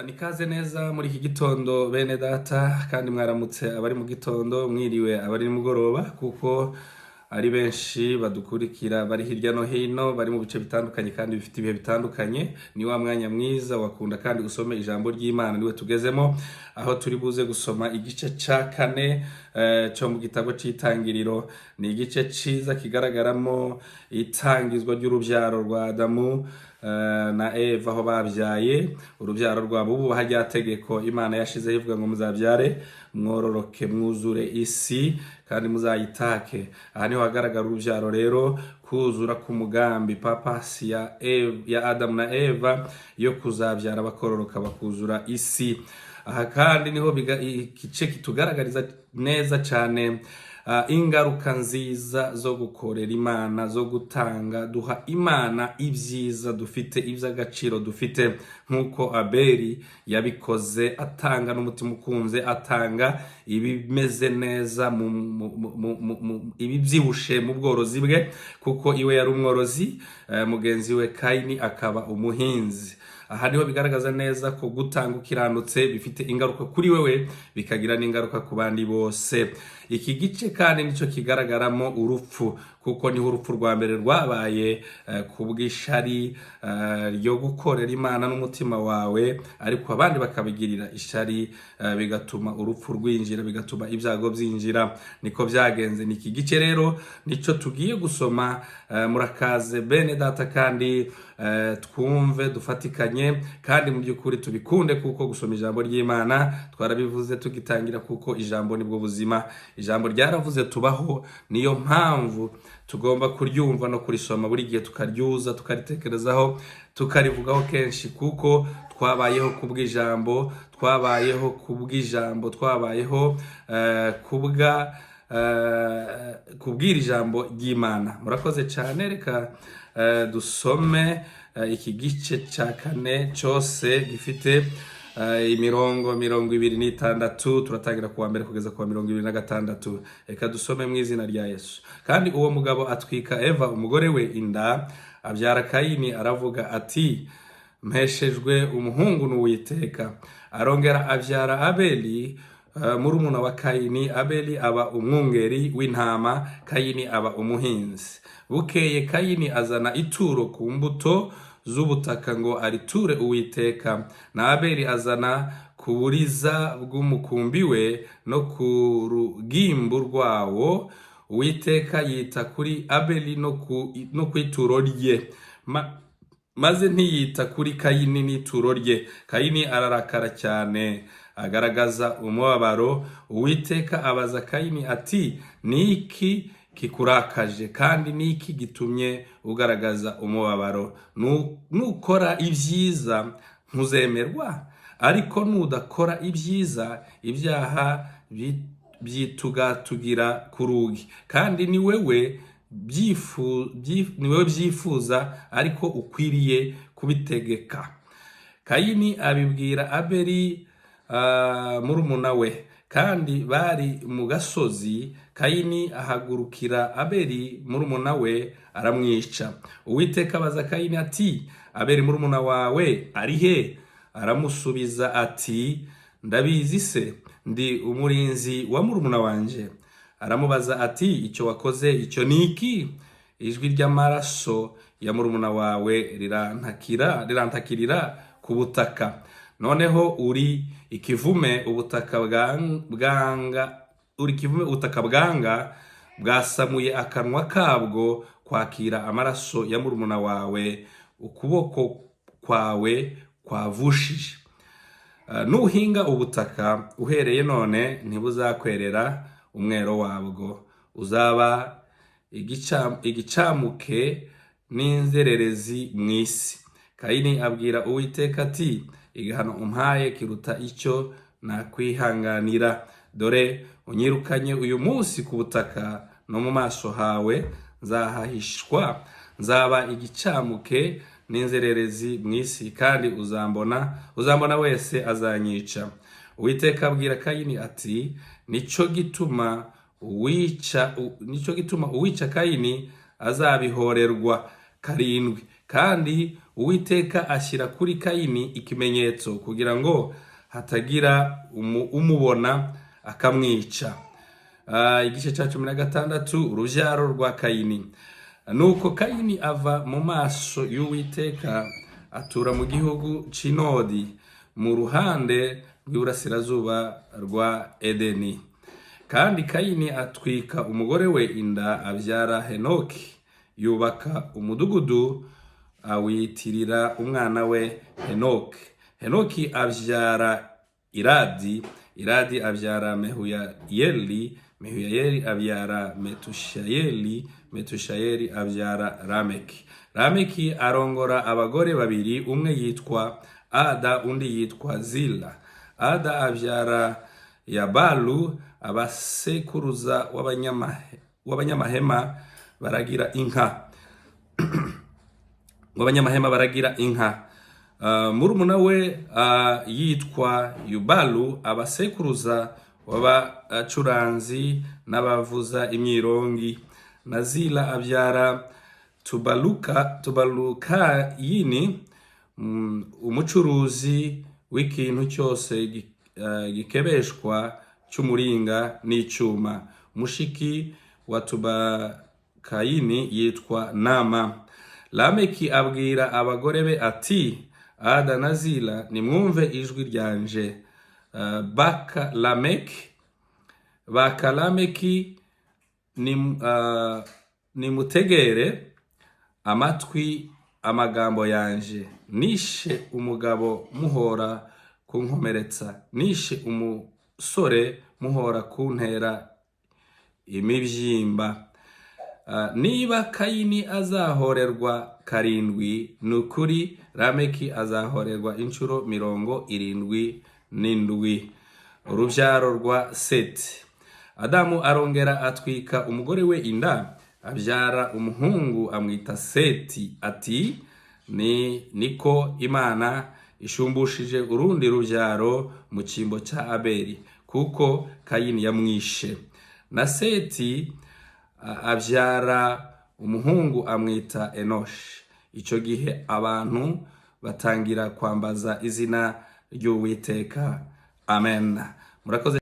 Nikaze neza muri iki gitondo bene data kandi mwaramutse abari mu gitondo mwiriwe abari mugoroba kuko ari benshi badukurikira bari hirya no hino bari mu bice bitandukanye kandi bifite ibihe bitandukanye. Ni wa mwanya mwiza wakunda kandi usome ijambo ry'Imana niwe tugezemo, aho turi buze gusoma igice ca 4 cyo mu gitabo c'Itangiriro. Ni igice ciza kigaragaramo itangizwa ry'urubyaro rwa Adamu na Eva aho babyaye urubyaro rwabo. Ubu hajya tegeko Imana yashizeho ivuga ngo muzabyare mwororoke mwuzure isi kandi muzayitake. Aha niho hagaragara urubyaro rero kuzura ku mugambi papasi ya Adamu na Eva yo kuzabyara bakororoka bakuzura isi. Aha kandi niho igice kitugaragariza neza cyane ingaruka nziza zo gukorera Imana, zo gutanga. Duha Imana ibyiza dufite, iby'agaciro dufite, nk'uko Abeli yabikoze atanga n'umutima ukunze, atanga ibimeze neza ibibyibushe mu bworozi bwe, kuko iwe yari umworozi, mugenzi we Kayini akaba umuhinzi. Aha niho bigaragaza neza ko gutanga ukiranutse bifite ingaruka kuri wewe, bikagira n'ingaruka ku bandi bose. Iki gice kandi nicyo kigaragaramo urupfu, kuko niho urupfu rwa mbere rwabaye kubw'ishari ryo gukorera Imana n'umutima wawe, ariko abandi bakabigirira ishari, bigatuma urupfu rwinjira, bigatuma ibyago byinjira. Niko byagenze. Niki gice rero nicyo tugiye gusoma. Murakaze bene data kandi twumve dufatikanye kandi mu by'ukuri tubikunde, kuko gusoma ijambo ry'Imana twarabivuze tugitangira, kuko ijambo nibwo buzima. Ijambo ryaravuze tubaho, niyo mpamvu tugomba kuryumva no kurisoma buri gihe, tukaryuza, tukaritekerezaho, tukarivugaho kenshi, kuko twabayeho kubw'ijambo, twabayeho kubw'ijambo, twabayeho kubwira ijambo ry'Imana. Murakoze cyane. Reka dusome iki gice cya 4 cyose gifite imirongo 26. Turatangira kuwa mbere kugeza kuwa 26. Reka dusome mu izina rya Yesu. Kandi uwo mugabo atwika Eva umugore we inda, abyara Kayini, aravuga ati mpeshejwe umuhungu n'Uwiteka. Arongera abyara Abeli murumuna wa Kayini. Abeli aba umwungeri w'intama, Kayini aba umuhinzi. Bukeye Kayini azana ituro ku mbuto z'ubutaka ngo ariture Uwiteka, na Abeli azana ku buriza bw'umukumbi we no ku rugimbu rwawo. Uwiteka yita kuri Abeli no ku ituro rye, maze ntiyita kuri Kayini n'ituro rye. Kayini ararakara cyane, agaragaza umubabaro. Uwiteka abaza Kayini ati niki kikurakaje kandi niki gitumye ugaragaza umubabaro? Nukora ibyiza ntuzemerwa, ariko nudakora ibyiza ibyaha byitugatugira ku rugi. Kandi ni wewe byifuza, ariko ukwiriye kubitegeka. Kayini abibwira Abeli murumuna we, kandi bari mu gasozi. Kayini ahagurukira Abeli murumuna we aramwica. Uwiteka abaza Kayini ati Abeli murumuna wawe ari he? Aramusubiza ati ndabizi se, ndi umurinzi wa murumuna wanje. Aramubaza ati icyo wakoze icyo niki? Ijwi ry'amaraso ya murumuna wawe rirantakirira ku butaka. Noneho uri ikivume, ubutaka bwanga bwasamuye akanwa kabwo kwakira amaraso ya murumuna wawe, ukuboko kwawe kwavushije. Nuhinga ubutaka uhereye none ntibuzakwerera umwero wabwo, uzaba igicamuke n'inzererezi mu isi. Kayini abwira Uwiteka ati igihano umpaye kiruta icyo nakwihanganira. Dore unyirukanye uyu munsi ku butaka, no mu maso hawe nzahahishwa, nzaba igicamuke n'inzererezi mu isi, kandi uzambona wese azanyica. Uwiteka abwira Kayini ati nico gituma uwica Kayini azabihorerwa 7, kandi Uwiteka ashyira kuri Kayini ikimenyetso kugira ngo hatagira umubona akamwica. Igice cya 16 urubyaro rwa Kayini. Nuko Kayini ava mu maso y'Uwiteka atura mu gihugu c'Inodi mu ruhande rw'iburasirazuba rwa Edeni. Kandi Kayini atwika umugore we inda abyara Henoki, yubaka umudugudu awitirira umwana we Henoki. Henoki abyara Iradi, Iradi abyara Mehuyayeli, Mehuyayeli abyara Metushayeli, Metushayeli abyara Lameki. Lameki arongora abagore babiri, umwe yitwa Ada undi yitwa Zila. Ada abyara Yabalu, abasekuruza w'abanyamahema baragira inka. W'abanyamahema baragira inka. Murumuna we yitwa Yubalu, abasekuruza w'abacuranzi n'abavuza imyirongi. Na Zila abyara Tubalukayini, umucuruzi w'ikintu cyose gikebeshwa cy'umuringa n'icyuma. Mushiki wa Tubalukayini yitwa Nama. Lameki abwira abagore be ati, Ada na Zila, nimwumve ijwi ryanje. Baka Lameki nimutegere amatwi amagambo yanje. Nishe umugabo muhora kunkomeretsa, nishe umusore muhora kuntera imibyimba. Niba Kayini azahorerwa 7, nukuri Lameki azahorerwa inshuro 77. Urubyaro rwa Seti. Adamu arongera atwika umugore we inda abyara umuhungu amwita Seti, ati niko Imana ishumbushije urundi rubyaro mu cyimbo cya Abeli, kuko Kayini yamwishe. Na Seti abyara umuhungu amwita Enoshi. Icyo gihe abantu batangira kwambaza izina ry'Uwiteka. Amen. Murakoze.